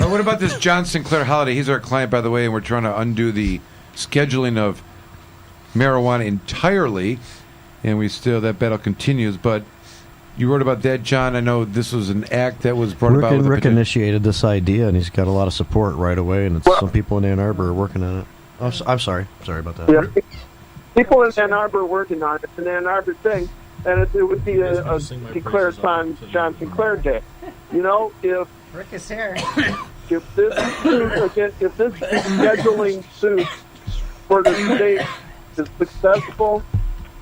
what about this John Sinclair holiday? He's our client, by the way, and we're trying to undo the scheduling of marijuana entirely, and that battle continues. But you wrote about that, John. I know this was an act that was brought about. Rick initiated this idea, and he's got a lot of support right away, and some people in Ann Arbor are working on it. I'm sorry. Sorry about that. Yeah. People in Ann Arbor are working on it. It's an Ann Arbor thing, and it would be a declared on John Sinclair Day. You know, if Rick is here. If this scheduling suit for the state is successful,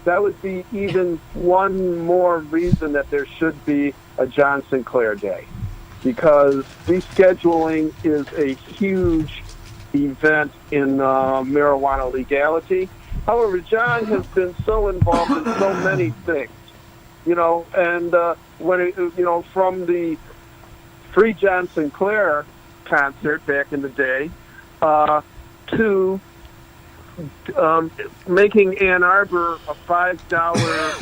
that would be even one more reason that there should be a John Sinclair Day, because rescheduling is a huge event in marijuana legality. However, John has been so involved in so many things, you know, and from the Free John Sinclair concert back in the day to making Ann Arbor a $5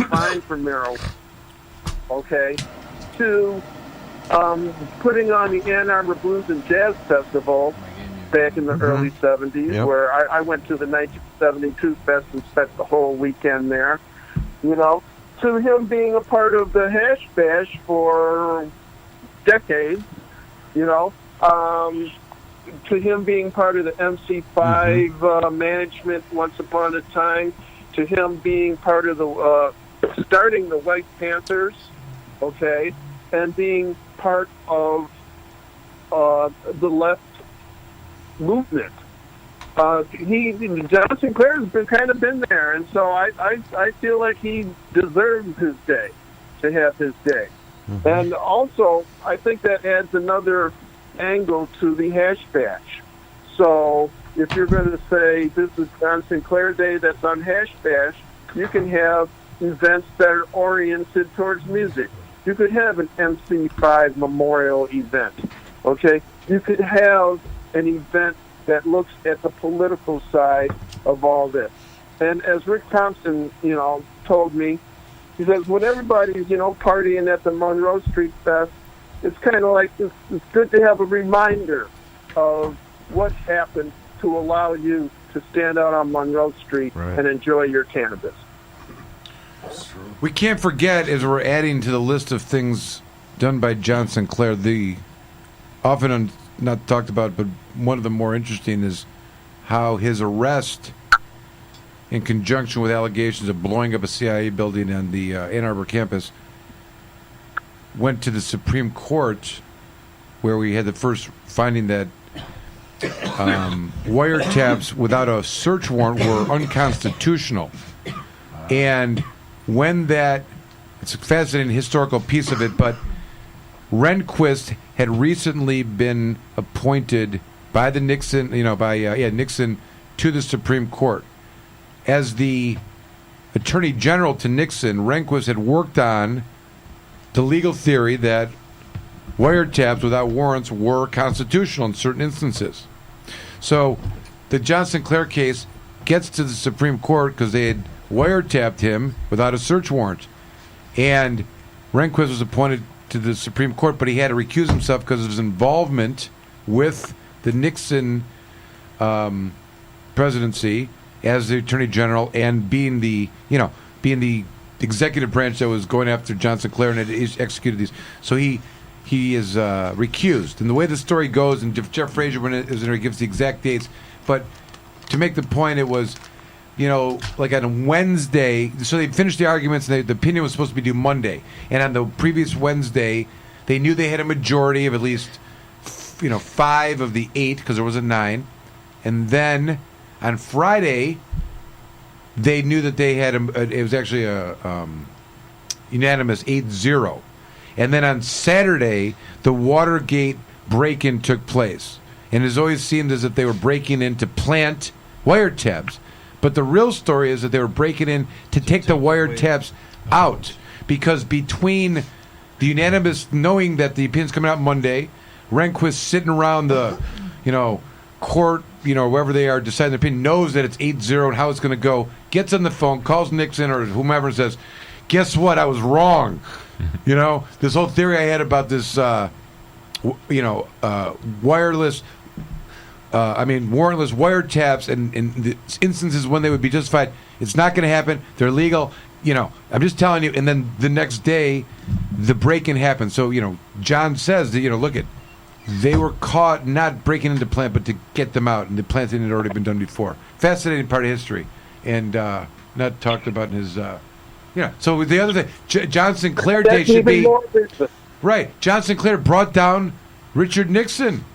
fine for marijuana, okay, to putting on the Ann Arbor Blues and Jazz Festival back in the early 70s, where I went to the 1972 fest and spent the whole weekend there, you know, to him being a part of the Hash Bash for decades, you know, to him being part of the MC5 management once upon a time, to him being part of the starting the White Panthers, okay, and being part of the left movement. John Sinclair has been there, and so I feel like he deserves his day, to have his day. And also, I think that adds another angle to the Hash Bash. So if you're going to say this is John Sinclair Day that's on Hash Bash, you can have events that are oriented towards music. You could have an MC5 memorial event, okay? You could have an event that looks at the political side of all this. And as Rick Thompson, you know, told me, he says, when everybody's, you know, partying at the Monroe Street Fest, it's kind of like it's good to have a reminder of what happened to allow you to stand out on Monroe Street and enjoy your cannabis. We can't forget, as we're adding to the list of things done by John Sinclair, the often not talked about, but one of the more interesting is how his arrest, in conjunction with allegations of blowing up a CIA building on the Ann Arbor campus, went to the Supreme Court, where we had the first finding that wiretaps without a search warrant were unconstitutional. And when it's a fascinating historical piece of it, but Rehnquist had recently been appointed by the Nixon, Nixon to the Supreme Court. As the Attorney General to Nixon, Rehnquist had worked on the legal theory that wiretaps without warrants were constitutional in certain instances. So the John Sinclair case gets to the Supreme Court because they had wiretapped him without a search warrant. And Rehnquist was appointed to the Supreme Court, but he had to recuse himself because of his involvement with the Nixon presidency as the Attorney General, and being the executive branch that was going after John Sinclair and had executed these. So he is recused. And the way the story goes, and Jeff Frazier gives the exact dates, but to make the point, it was, like on Wednesday, so they finished the arguments, and the opinion was supposed to be due Monday. And on the previous Wednesday, they knew they had a majority of at least 5 of the 8, because there was a 9. And then on Friday, they knew that they had it was actually a unanimous 8-0. And then on Saturday, the Watergate break-in took place. And it always seemed as if they were breaking in to plant wiretaps. But the real story is that they were breaking in to take the wiretaps out. Because between the unanimous, knowing that the opinion's coming out Monday, Rehnquist sitting around the, court, wherever they are deciding the opinion, knows that it's 8-0 and how it's going to go, gets on the phone, calls Nixon or whomever and says, guess what, I was wrong. This whole theory I had about this wireless. Warrantless wiretaps and the instances when they would be justified. It's not going to happen. They're legal. I'm just telling you. And then the next day, the break-in happened. So, John says that, look at, they were caught not breaking into plant, but to get them out, and the planting had already been done before. Fascinating part of history, and not talked about in his, So the other thing, John Sinclair Day That's should even be more business. right. John Sinclair brought down Richard Nixon.